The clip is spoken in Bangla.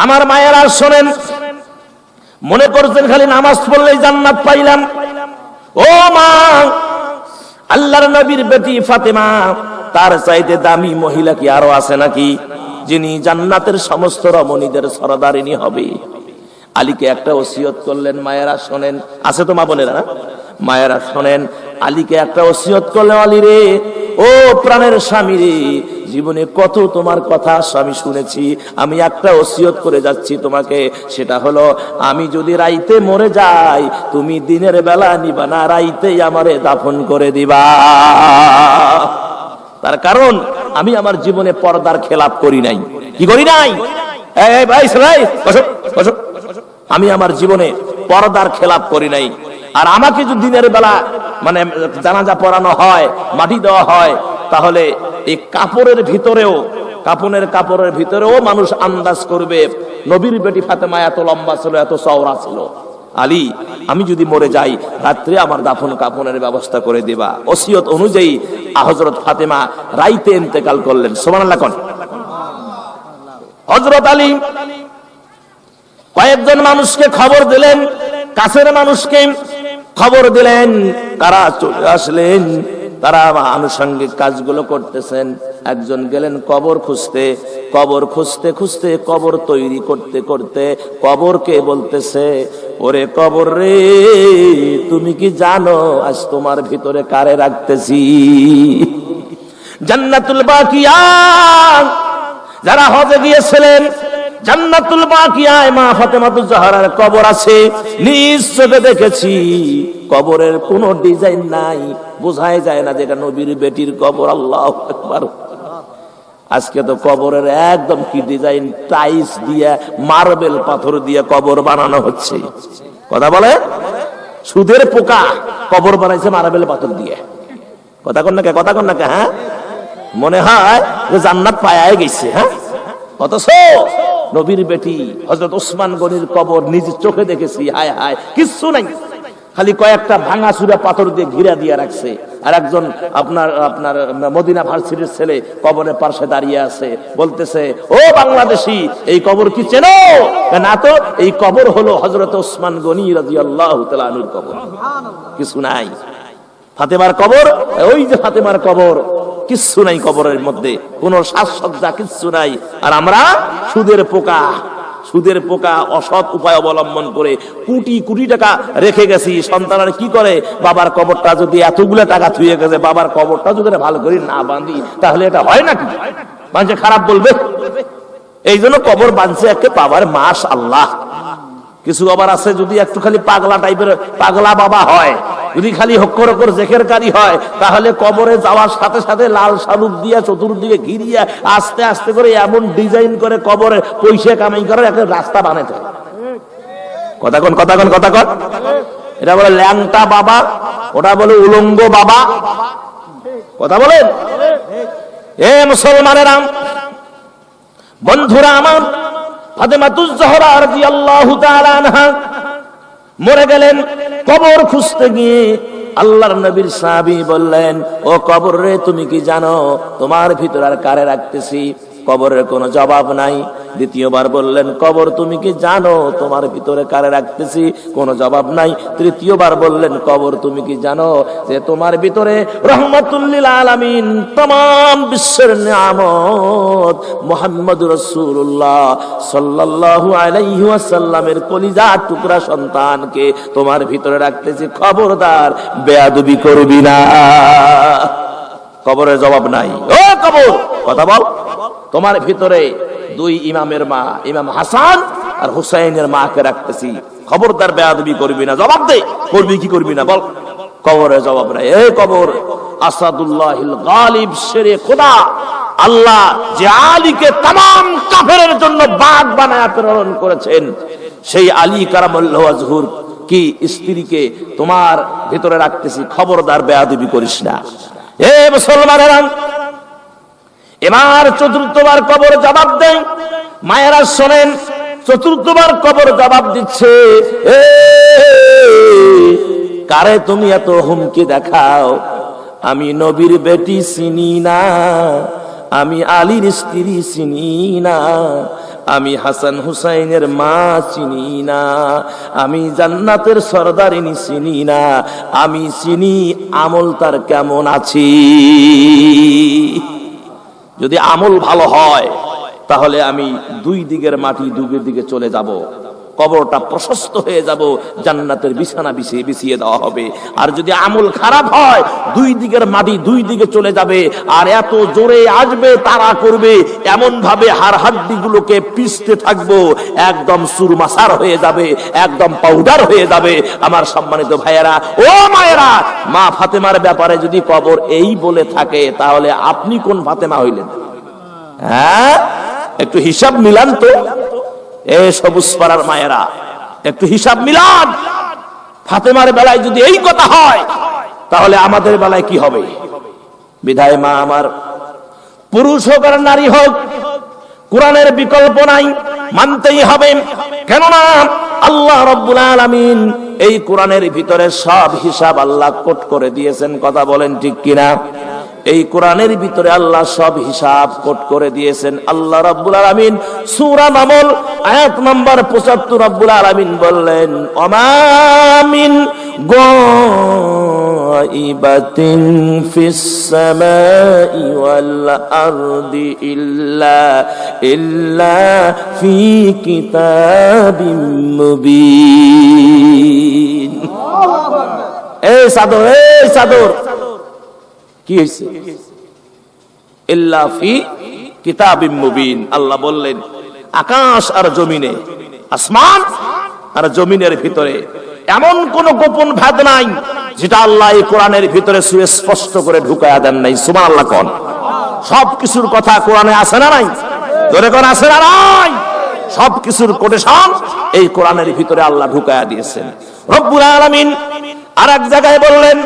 আমার মায়েরা শোনেন, মনে করছেন খালি নামাজ পড়লেই জান্নাত পাইলাম। ও মা, আল্লাহর নবীর বেটি ফাতেমা, তার চাইতে দামি মহিলা কি আরো আছে নাকি, যিনি জান্নাতের সমস্ত রমণীদের সরদারিনী হবে? আলীকে একটা ওসিয়ত করলেন। মায়েরা শোনেন, আছে তো মা বোনেরা না? মায়েরা শোনেন, আলীকে একটা ওসিয়ত করলেন, আলী রে, ও প্রাণের স্বামী রে, জীবনে কত তোমার কথা আমি শুনেছি, আমি একটা ওসিয়ত করে যাচ্ছি তোমাকে। সেটা হলো, আমি যদি রাইতে মরে যাই, তুমি দিনের বেলা নিবা না, রাইতেই আমারে দাফন করে দিবা। তার কারণ আমি আমার জীবনে পর্দার খেলাপ করি নাই। কি করি নাই? এই ভাই সবাই বসো বসো। আমি আমার জীবনে পর্দার খেলাপ করি নাই। আর আমাকে যদি দিনের বেলা মানে জানাজা পড়ানো হয়, মাটি দেওয়া হয়, তাহলে এই কাপড়ের ভিতরেও মানুষ আন্দাজ করবে নবীর বেটি ফাতেমা এত লম্বা ছিল, এত চওড়া ছিল। আলী, আমি যদি মরে যাই, রাত্রে আমার দাফন কাফনের ব্যবস্থা করে দিবা। ওসিয়ত অনুযায়ী হযরত ফাতেমা রাইতে ইন্তেকাল করলেন। সুবহানাল্লাহ কোন? হযরত আলী কয়েকজন মানুষকে খবর দিলেন, কাছের মানুষকে খবর দিলেন, কারা চলে আসলেন, তারা আনুষঙ্গিক কাজগুলো করতেছেন। একজন গেলেন কবর খুঁজতে, কবর তৈরি করতে করতে কবরকে বলতেছে, ওরে কবর রে, তুমি কি জানো আজ তোমার ভিতরে কারে রাখতেছি? জান্নাতুল বাকিয়া, যারা হজে গিয়েছিলেন, জান্নাতুল বাকিয়ায় মা ফাতেমাতুজ জাহরার কবর আছে, নিজ চোখে দেখেছি। কবরের কোনো ডিজাইন নাই, বোঝাই যায় না যেটা নবীর বেটির কবর। আল্লাহু আকবার। আজকে তো কবরের একদম কি ডিজাইন, টাইলস দিয়ে, মার্বেল পাথর দিয়ে কবর বানানো হচ্ছে। কথা বলে, সুদের পোকা কবর বানাইছে মার্বেল পাথর দিয়ে। কথা কন না কে? হ্যাঁ, মনে হয় যে জান্নাত পায়া গেছে। হ্যাঁ, অথচ নবীর বেটি হযরত ওসমান গনির কবর নিজ চোখে দেখেছি। হায় হায়, কিচ্ছু নাই, খালি কয়েকটা ভাঙা চূড়া পাথর দিয়ে ঘিরা দিয়ে রাখছে। আর একজন আপনার মদিনা ভার্সিটির ছেলে কবরের পাশে দাঁড়িয়ে আছে, বলতেছে, ও বাংলাদেশি, এই কবর কি চেনো? না তো, এই কবর হলো হযরত ওসমান গনি রাদিয়াল্লাহু তাআলা আনহুর কবর। কিছু নাই ফাতেমার কবর, ওই যে ফাতেমার কবর, কিচ্ছু নাই কবরের মধ্যে, কোন সাজসজ্জা কিচ্ছু নাই। আর আমরা সুদের পোকা অসৎ উপায় অবলম্বন করে কোটি কোটি টাকা রেখে গেছি। সন্তানরা কি করে, বাবার কবরটা যদি এতগুলো টাকা থুয়ে গেছে, বাবার কবরটা যদি ভালো করে না বাঁধি, তাহলে এটা হয় নাকি? মানুষে খারাপ বলবে। এই জন্য কবর বাঁধছে একে বাবার। মাশআল্লাহ। কিছু আবার আছে, যদি একটু খালি পাগলা টাইপের পাগলা বাবা হয়, যদি খালি হক্কর হক্কর জেকেরকারী হয়, তাহলে কবরে যাওয়ার সাথে সাথে লাল শালুক দিয়া চতুর্দিকে ঘিরিয়া আস্তে আস্তে করে এমন ডিজাইন করে কবরে পয়সা কামাই করার একটা রাস্তা বানাতে। কথা কন। এটা বলে ল্যাংটা বাবা, ওটা বলে উলঙ্গ বাবা। কথা বলেন। এ মুসলমানেরা, বন্ধুরা আমার, ফাতেমাতুজ জাহরা রাদিয়াল্লাহু তাআলা আনহা মরে গেলেন। কবর খুঁজতে গিয়ে আল্লাহর নবীর সাহাবী বললেন, ও কবর রে, তুমি কি জানো তোমার ভিতর আর কারে রাখতেছি? কবরের কোনো জবাব নাই। দ্বিতীয়বার বললেন, কবর তুমি কি জানো তোমার ভিতরে কারে রাখতেছি? কোনো জবাব নাই। তৃতীয়বার বললেন, কবর তুমি কি জানো যে তোমার ভিতরে রহমাতুল লিল আলামিন, तमाम বিশ্বের নিয়ামত মুহাম্মদুর রাসূলুল্লাহ সাল্লাল্লাহু আলাইহি ওয়াসাল্লামের কলিজার টুকরা সন্তানকে তোমার ভিতরে রাখতেছি, খবরদার বেয়াদবি করবি না। কবরের জবাব নাই। ও কবর, কথা বল। তোমার ভিতরে দুই ইমামের মা, ইমাম হাসান আর হুসাইনের মাকে রাখতেছি, খবরদার বেয়াদবি করবি না। জবাব দে, করবি কি করবি না বল। কবরের জবাব নাই। এই কবর আসাদুল্লাহিল গালিব, শেরে খোদা, আল্লাহ যে আলীকে तमाम কাফেরের জন্য বাঘ বানায়া প্রেরণ করেছেন, সেই আলী কারামাল্লাহু ওয়াজহুর কি স্ত্রীকে তোমার ভিতরে রাখতেছি, খবরদার বেয়াদবি করিস না। এ মুসলমানেরা, এবার চতুর্থবার কবর জবাব দেয়। মায়েরা শোনেন, চতুর্থবার কবর জবাব দিচ্ছে, এ কারে তুমি এত হুমকি দেখাও? আমি নবীর বেটি চিনি না, আমি আলীর স্ত্রী চিনি না, আমি হাসান হুসাইনের মা চিনি না, আমি জান্নাতের সরদারিনী চিনি না, আমি চিনি আমল তার কেমন আছে। যদি আমল ভালো হয় তাহলে আমি দুই দিকের মাটি দুই দিকে চলে যাব, কবরটা প্রশস্ত হয়ে যাব, জান্নাতের বিছানা বিছিয়ে দেওয়া হবে। আর যদি আমল খারাপ হয় দুই দিকের মাটি দুই দিকে চলে যাবে, আর এত জোরে আসবে, তারা করবে, এমন ভাবে হাড় হাড্ডি গুলোকে পিষতে থাকবো, একদম চুরমাসার হয়ে যাবে, একদম পাউডার হয়ে যাবে। আমার সম্মানিত ভাইয়েরা ও মায়েরা, মা ফাতেমার ব্যাপারে যদি কবর এই বলে থাকে, তাহলে আপনি কোন ফাতেমা হইলেন? হ্যাঁ, একটু হিসাব মিলান তো। এ সবুজ পাড়ার মায়েরা, একটু হিসাব মিলান। ফাতেমার বেলায় যদি এই কথা হয়, তাহলে আমাদের বেলায় কি হবে? বিধায় মা আমার, পুরুষ হোক আর নারী হোক, কোরআনের বিকল্প নাই, মানতেই হবে। কেননা আল্লাহ রাব্বুল আলামিন এই কোরআনের ভিতরে সব হিসাব আল্লাহ কোট করে দিয়েছেন। কথা বলেন ঠিক কিনা? এই কোরআনের ভিতরে আল্লাহ সব হিসাব কোট করে দিয়েছেন। আল্লাহ রাব্বুল আলামিন সূরা নামল আয়াত নাম্বার 75 রাব্বুল আলামিন বললেন, ওমা মিন গায়িবাতিন ফিস সামাই ওয়াল আরদি ইল্লা ফি কিতাবিম মুবিন। এই চাদর কি হয়েছে? ইল্লা ফি কিতাবিম মুবিন। আল্লাহ বললেন, আকাশ আর জমিনে, আসমান আর জমিনের ভিতরে এমন কোন গোপন ভেদ নাই যেটা আল্লাহ এই কোরআনের ভিতরে সুস্পষ্ট করে ঢুকায়া দেন নাই। সুবহানাল্লাহ কোন? সবকিছুর কথা কোরআনে আছে না নাই? ধরে কোন আছে না নাই? সবকিছুর কোটেশন এই কোরআনের ভিতরে আল্লাহ ঢুকায়া দিয়েছেন। রব্বুল আলামিন আর এক জায়গায় বললেন,